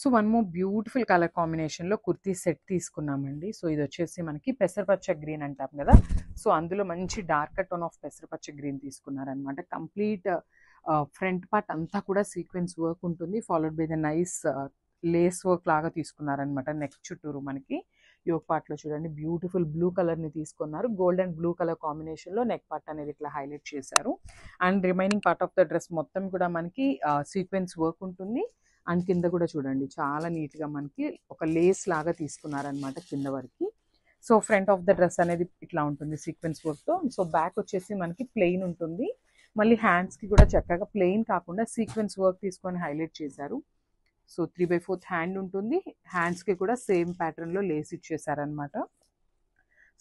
So one more beautiful colour కాంబినేషన్లో kurti set తీసుకున్నామండి. So ఇది వచ్చేసి మనకి పెసరపచ్చ గ్రీన్ అంటాం కదా, సో అందులో మంచి డార్క్ టోన్ ఆఫ్ పెసరపచ్చ గ్రీన్ తీసుకున్నారనమాట. కంప్లీట్ ఫ్రంట్ పార్ట్ అంతా కూడా సీక్వెన్స్ వర్క్ ఉంటుంది, followed by the nice lace work లాగా తీసుకున్నారనమాట. నెక్ చుట్టూరు మనకి యోక్ పార్ట్లో చూడండి బ్యూటిఫుల్ బ్లూ కలర్ని తీసుకున్నారు. గోల్డ్ అండ్ బ్లూ కలర్ కాంబినేషన్లో నెక్ పార్ట్ అనేది ఇట్లా హైలైట్ చేశారు. And remaining part of the dress మొత్తం కూడా మనకి సీక్వెన్స్ వర్క్ ఉంటుంది. అండ్ కింద కూడా చూడండి చాలా నీట్గా మనకి ఒక లేస్ లాగా తీసుకున్నారనమాట కింద వరకు. So front of the dress అనేది ఇట్లా ఉంటుంది సీక్వెన్స్ వర్క్తో. సో బ్యాక్ వచ్చేసి మనకి ప్లెయిన్ ఉంటుంది. మళ్ళీ హ్యాండ్స్కి కూడా చక్కగా ప్లెయిన్ కాకుండా సీక్వెన్స్ వర్క్ తీసుకొని హైలైట్ చేశారు. సో 3/4 హ్యాండ్ ఉంటుంది. హ్యాండ్స్కి కూడా సేమ్ ప్యాటర్న్లో లేస్ ఇచ్చేసారనమాట.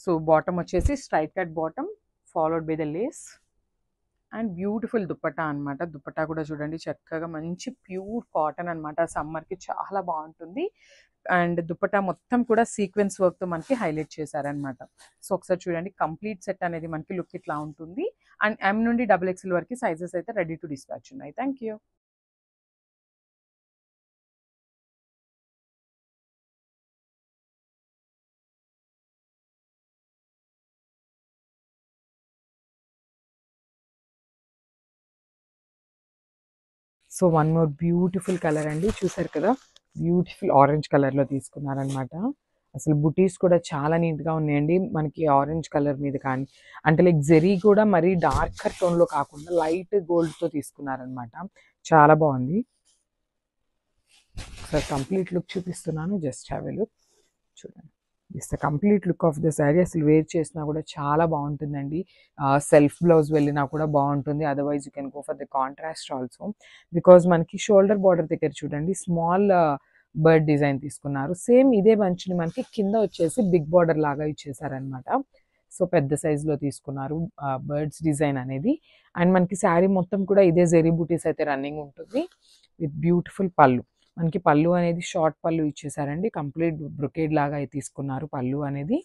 సో బాటమ్ వచ్చేసి straight cut bottom followed by the Lay's and beautiful dupatta అనమాట. దుప్పటా కూడా చూడండి చక్కగా మంచి ప్యూర్ కాటన్ అనమాట, సమ్మర్కి చాలా బాగుంటుంది. అండ్ దుప్పటా మొత్తం కూడా సీక్వెన్స్ వర్క్తో మనకి హైలైట్ చేశారనమాట. సో ఒకసారి చూడండి కంప్లీట్ సెట్ అనేది మనకి లుక్ ఇట్లా ఉంటుంది. అండ్ ఎం నుండి XXL వరకు సైజెస్ అయితే రెడీ టు డిస్పాచ్ ఉన్నాయి. Thank you. So one more beautiful colour అండి, చూసారు కదా బ్యూటిఫుల్ ఆరెంజ్ కలర్లో తీసుకున్నారనమాట. అసలు బుటీస్ కూడా చాలా నీట్గా ఉన్నాయండి మనకి ఆరెంజ్ కలర్ మీద. కానీ అంటే లైక్ జెరీ కూడా మరీ డార్కర్ టోన్లో కాకుండా లైట్ గోల్డ్తో తీసుకున్నారనమాట. చాలా బాగుంది. ఒకసారి కంప్లీట్ లుక్ చూపిస్తున్నాను, జస్ట్ హ్యావ్ ఎ లుక్. చూడండి this the complete look of the sari. అసలు వేర్ చేసినా కూడా చాలా బాగుంటుందండి. సెల్ఫ్ బ్లౌజ్ వెళ్ళినా కూడా బాగుంటుంది. Otherwise you can go for the contrast also. Because మనకి షోల్డర్ బార్డర్ దగ్గర చూడండి స్మాల్ బర్డ్ డిజైన్ తీసుకున్నారు. సేమ్ ఇదే బంచ్ని మనకి కింద వచ్చేసి బిగ్ బార్డర్ లాగా ఇచ్చేసారనమాట. సో పెద్ద సైజులో తీసుకున్నారు బర్డ్స్ డిజైన్ అనేది. అండ్ మనకి శారీ మొత్తం కూడా ఇదే జెరీ బూటీస్ అయితే రన్నింగ్ ఉంటుంది విత్ బ్యూటిఫుల్ పళ్ళు. మనకి పళ్ళు అనేది షార్ట్ పళ్ళు ఇచ్చేసారండి, కంప్లీట్ బ్రొకేడ్ లాగా అయితే తీసుకున్నారు పళ్ళు అనేది.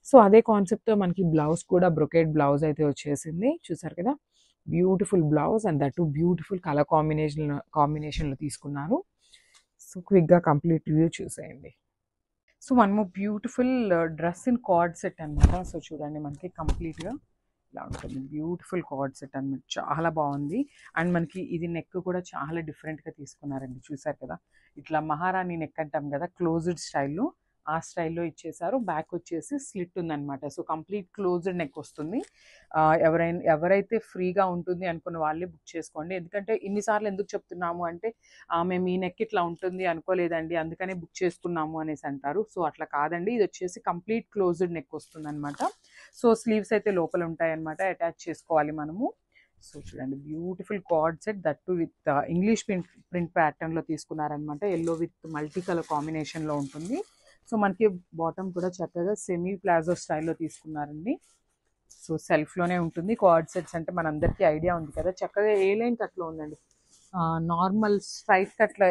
సో అదే కాన్సెప్ట్తో మనకి బ్లౌజ్ కూడా బ్రొకేడ్ బ్లౌజ్ అయితే వచ్చేసింది, చూసారు కదా beautiful blouse. And that beautiful colour కాంబినేషన్లో తీసుకున్నారు. సో క్విక్గా కంప్లీట్ వ్యూ చూసేయండి. So one more beautiful dress in card set అనమాట. సో చూడండి మనకి కంప్లీట్గా ఇలా ఉంటుంది బ్యూటిఫుల్ కార్డ్ సెట్ అనమాట, చాలా బాగుంది. అండ్ మనకి ఇది నెక్ కూడా చాలా డిఫరెంట్గా తీసుకున్నారండి, చూసారు కదా ఇట్లా మహారాణి నెక్ అంటాం కదా క్లోజ్డ్ స్టైల్లో, ఆ స్టైల్లో ఇచ్చేసారు. బ్యాక్ వచ్చేసి స్లిట్ ఉందన్నమాట. సో కంప్లీట్ క్లోజ్డ్ నెక్ వస్తుంది. ఎవరైతే ఫ్రీగా ఉంటుంది అనుకున్న వాళ్ళే బుక్ చేసుకోండి. ఎందుకంటే ఇన్నిసార్లు ఎందుకు చెప్తున్నాము అంటే మేము ఈ నెక్ ఇట్లా ఉంటుంది అనుకోలేదండి అందుకనే బుక్ చేసుకున్నాము అనేసి అంటారు. సో అట్లా కాదండి, ఇది వచ్చేసి కంప్లీట్ క్లోజ్డ్ నెక్ వస్తుంది అనమాట. సో స్లీవ్స్ అయితే లోపల ఉంటాయన్నమాట, అటాచ్ చేసుకోవాలి మనము. సో చూడండి beautiful card set, that with English print ప్యాటర్న్లో తీసుకున్నారనమాట. ఎల్లో విత్ మల్టీ కలర్ కాంబినేషన్లో ఉంటుంది. సో మనకి బాటమ్ కూడా చక్కగా సెమీ ప్లాజో స్టైల్లో తీసుకున్నారండి. సో సెల్ఫ్లోనే ఉంటుంది. కార్డ్ సెట్స్ అంటే మనందరికీ ఐడియా ఉంది కదా, చక్కగా ఏ లైన్ కట్లో ఉందండి, నార్మల్ స్ట్రైట్ కట్ల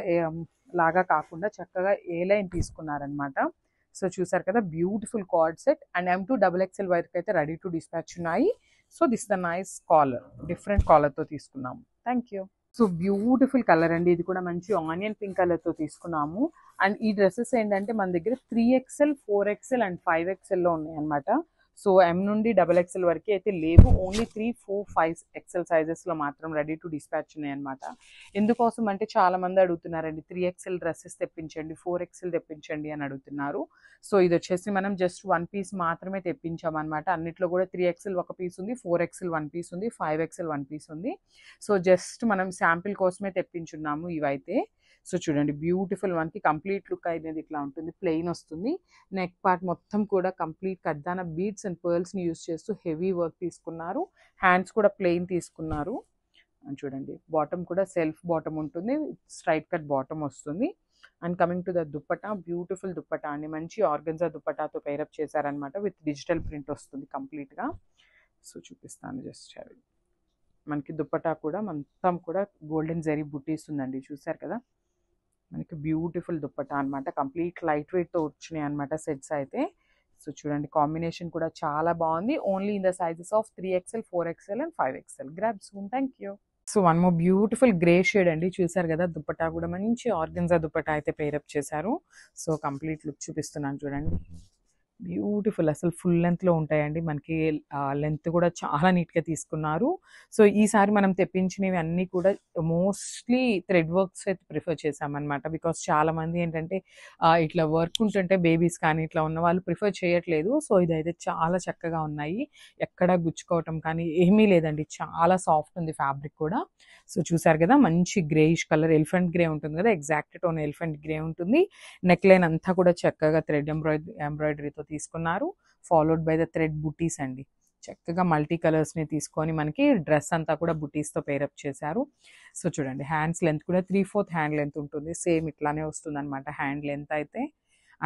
లాగా కాకుండా చక్కగా ఏ లైన్ తీసుకున్నారనమాట. సో చూసారు కదా beautiful card set. And M2XXL వరకు అయితే రెడీ టు డిస్పాచ్ ఉన్నాయి. So this the nice collar, different కాలర్తో తీసుకున్నాము. Thank you. So beautiful colour అండి, ఇది కూడా మంచి ఆనియన్ పింక్ కలర్తో తీసుకున్నాము. అండ్ ఈ డ్రెస్సెస్ ఏంటంటే మన దగ్గర 3XL 4XL అండ్ 5XLలో ఉన్నాయి అనమాట. సో M నుండి XXL వరకు అయితే లేవు, ఓన్లీ 3, 4, 5XL సైజెస్లో మాత్రం రెడీ టు డిస్పాచ్ ఉన్నాయి అనమాట. ఎందుకోసం అంటే చాలా మంది అడుగుతున్నారండి 3XL డ్రెస్సెస్ తెప్పించండి, 4XL తెప్పించండి అని అడుగుతున్నారు. సో ఇది వచ్చేసి మనం జస్ట్ 1 పీస్ మాత్రమే తెప్పించామన్నమాట. అన్నిట్లో కూడా 3XL ఒక పీస్ ఉంది, 4XL 1 పీస్ ఉంది, 5XL 1 పీస్ ఉంది. సో జస్ట్ మనం శాంపిల్ కోసమే తెప్పించున్నాము ఇవైతే. సో చూడండి బ్యూటిఫుల్ మనకి కంప్లీట్ లుక్ అనేది ఇట్లా ఉంటుంది, ప్లెయిన్ వస్తుంది. నెక్ పార్ట్ మొత్తం కూడా కంప్లీట్ కడ్దాన బీడ్స్ అండ్ పర్ల్స్ని యూస్ చేస్తూ హెవీ వర్క్ తీసుకున్నారు. హ్యాండ్స్ కూడా ప్లెయిన్ తీసుకున్నారు. చూడండి బాటమ్ కూడా సెల్ఫ్ బాటమ్ ఉంటుంది, స్ట్రైట్ కట్ బాటమ్ వస్తుంది. And coming to the dupatta, beautiful dupatta అండి, మంచి ఆర్గన్జా దుప్పటాతో పేరప్ చేశారనమాట. విత్ డిజిటల్ ప్రింట్ వస్తుంది కంప్లీట్గా. సో చూపిస్తాను జస్ట్ అవి. మనకి దుప్పటా కూడా మొత్తం కూడా గోల్డెన్ జరీ బుటీస్ ఉందండి, చూసారు కదా మనకి బ్యూటిఫుల్ దుప్పటా అనమాట. కంప్లీట్ లైట్ వెయిట్తో వచ్చినాయి అనమాట సెట్స్ అయితే. సో చూడండి కాంబినేషన్ కూడా చాలా బాగుంది. Only in the sizes of 3XL 4XL and 5XL. Grab soon. Thank you. So one more beautiful grey shade అండి, చూసారు కదా. దుపట్టా కూడా మంచి ఆర్గన్జా దుపట్టా అయితే పేరప్ చేశారు. సో కంప్లీట్ లుక్ చూపిస్తున్నాను చూడండి. బ్యూటిఫుల్, అసలు ఫుల్ లెంత్లో ఉంటాయండి మనకి. లెంత్ కూడా చాలా నీట్గా తీసుకున్నారు. సో ఈసారి మనం తెప్పించినవి అన్నీ కూడా మోస్ట్లీ థ్రెడ్ వర్క్స్ అయితే ప్రిఫర్ చేసామన్నమాట. బికాస్ చాలామంది ఏంటంటే ఇట్లా వర్క్ ఉంటుంటే బేబీస్ కానీ ఇట్లా ఉన్న వాళ్ళు ప్రిఫర్ చేయట్లేదు. సో ఇదైతే చాలా చక్కగా ఉన్నాయి, ఎక్కడ గుచ్చుకోవటం కానీ ఏమీ లేదండి. చాలా సాఫ్ట్ ఉంది ఫ్యాబ్రిక్ కూడా. సో చూసారు కదా, మంచి గ్రేయిష్ కలర్, ఎలిఫెంట్ గ్రే ఉంటుంది కదా, ఎగ్జాక్ట్ టోన్ ఎలిఫెంట్ గ్రే ఉంటుంది. నెక్ లైన్ అంతా కూడా చక్కగా థ్రెడ్ ఎంబ్రాయిడరీతో తీసుకున్నారు, ఫాలోడ్ బై ద థ్రెడ్ బుటీస్ అండి. చక్కగా మల్టీ కలర్స్ని తీసుకొని మనకి డ్రెస్ అంతా కూడా బుటీస్తో పేరప్ చేశారు. సో చూడండి, హ్యాండ్స్ లెంత్ కూడా 3/4 హ్యాండ్ లెంత్ ఉంటుంది, సేమ్ ఇట్లానే వస్తుంది అనమాట హ్యాండ్ లెంత్ అయితే.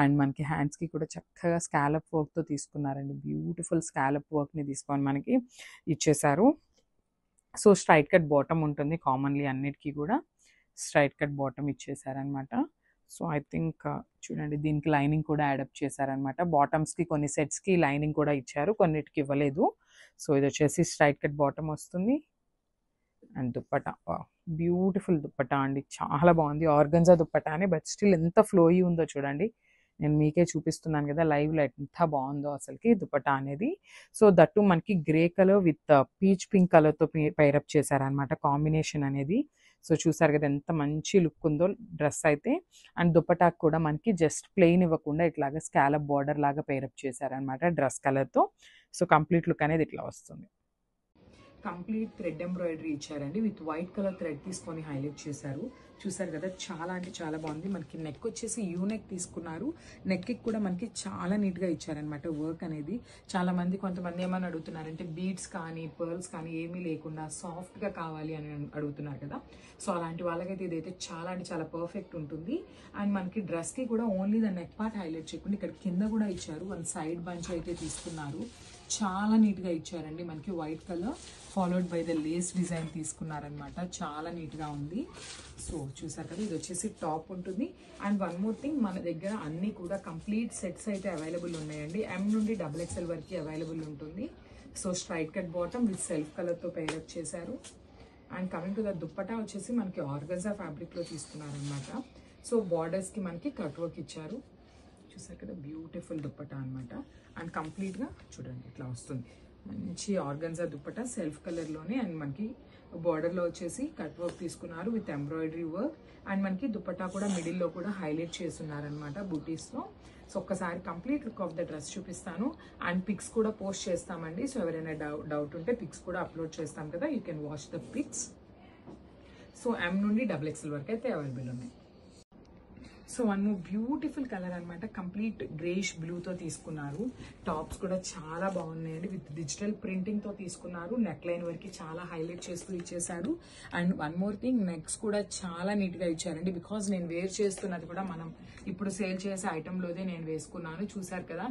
అండ్ మనకి హ్యాండ్స్కి కూడా చక్కగా స్కాలప్ వర్క్తో తీసుకున్నారండి. బ్యూటిఫుల్ స్కాలప్ వర్క్ని తీసుకొని మనకి ఇచ్చేశారు. సో స్ట్రైట్ కట్ బాటమ్ ఉంటుంది, కామన్లీ అన్నిటికీ కూడా స్ట్రైట్ కట్ బాటమ్ ఇచ్చేసారనమాట. సో ఐ థింక్ చూడండి, దీనికి లైనింగ్ కూడా యాడప్ చేశారనమాట. బాటమ్స్కి కొన్ని సెట్స్కి లైనింగ్ కూడా ఇచ్చారు, కొన్నిటికి ఇవ్వలేదు. సో ఇది వచ్చేసి స్ట్రైట్ కట్ బాటమ్ వస్తుంది. అండ్ దుప్పటా, బ్యూటిఫుల్ దుప్పటా అండి, చాలా బాగుంది. ఆర్గన్జా దుప్పటానే, బట్ స్టిల్ ఎంత ఫ్లోయీ ఉందో చూడండి. నేను మీకే చూపిస్తున్నాను కదా లైవ్లో, ఎంత బాగుందో అసలుకి దుపట్టా అనేది. సో దట్టు మనకి grey colour with peach pink కలర్తో పైరప్ చేశారనమాట కాంబినేషన్ అనేది. సో చూసారు కదా ఎంత మంచి లుక్ ఉందో డ్రెస్ అయితే. అండ్ దుపట్టాకు కూడా మనకి జస్ట్ ప్లెయిన్ ఇవ్వకుండా ఇట్లాగా స్కాలప్ బార్డర్ లాగా పైరప్ చేశారనమాట డ్రెస్ కలర్తో. సో కంప్లీట్ లుక్ అనేది ఇట్లా వస్తుంది. కంప్లీట్ థ్రెడ్ ఎంబ్రాయిడరీ ఇచ్చారండి, విత్ వైట్ కలర్ థ్రెడ్ తీసుకొని హైలైట్ చేశారు. చూసారు కదా, చాలా అంటే చాలా బాగుంది. మనకి నెక్ వచ్చేసి యూ నెక్ తీసుకున్నారు. నెక్కి కూడా మనకి చాలా నీట్గా ఇచ్చారనమాట వర్క్ అనేది. చాలా మంది కొంతమంది ఏమని అడుగుతున్నారంటే బీడ్స్ కానీ పర్ల్స్ కానీ ఏమీ లేకుండా సాఫ్ట్గా కావాలి అని అడుగుతున్నారు కదా. సో అలాంటి వాళ్ళకైతే ఇదైతే చాలా అంటే చాలా పర్ఫెక్ట్ ఉంటుంది. అండ్ మనకి డ్రెస్కి కూడా only the neck part highlight చేయకుండా ఇక్కడ కింద కూడా ఇచ్చారు. వన్ సైడ్ బంచ్ అయితే తీసుకున్నారు, చాలా నీట్గా ఇచ్చారండి. మనకి white colour followed by the lace design తీసుకున్నారనమాట, చాలా నీట్గా ఉంది. సో చూసారు కదా, ఇది వచ్చేసి టాప్ ఉంటుంది. అండ్ వన్ మోర్ థింగ్, మన దగ్గర అన్నీ కూడా కంప్లీట్ సెట్స్ అయితే అవైలబుల్ ఉన్నాయండి. M నుండి XXL వరకు అవైలబుల్ ఉంటుంది. So straight cut bottom with self కలర్తో పేరప్ చేశారు. And coming to the dupatta వచ్చేసి మనకి ఆర్గన్జా ఫ్యాబ్రిక్లో తీసుకున్నారనమాట. సో బార్డర్స్కి మనకి కట్ వర్క్ ఇచ్చారు. చూసారు కదా, బ్యూటిఫుల్ దుప్పటా అనమాట. అండ్ కంప్లీట్గా చూడండి ఇట్లా వస్తుంది, మంచి ఆర్గన్జా దుప్పటా సెల్ఫ్ కలర్లోనే. అండ్ మనకి బార్డర్లో వచ్చేసి కట్ వర్క్ తీసుకున్నారు విత్ ఎంబ్రాయిడరీ వర్క్. అండ్ మనకి దుప్పటా కూడా మిడిల్లో కూడా హైలైట్ చేస్తున్నారనమాట బూటీస్తో. సో ఒక్కసారి complete look of the dress చూపిస్తాను. అండ్ పిక్స్ కూడా పోస్ట్ చేస్తామండి. సో ఎవరైనా డౌట్ ఉంటే పిక్స్ కూడా అప్లోడ్ చేస్తాం కదా, you can watch the pics. So M నుండి XXL వరకు అయితే అవైలబుల్ ఉన్నాయి. సో వన్ బ్యూటిఫుల్ కలర్ అనమాట, కంప్లీట్ గ్రేష్ బ్లూతో తీసుకున్నారు. టాప్స్ కూడా చాలా బాగున్నాయండి, విత్ డిజిటల్ ప్రింటింగ్తో తీసుకున్నారు. నెక్ లైన్ వరకు చాలా హైలైట్ చేస్తూ ఇచ్చేసారు. And one more thing, necks కూడా చాలా నీట్గా ఇచ్చారండి. బికాజ్ నేను వేర్ చేస్తున్నది కూడా మనం ఇప్పుడు సేల్ చేసే ఐటెంలోదే నేను వేసుకున్నాను. చూసారు కదా,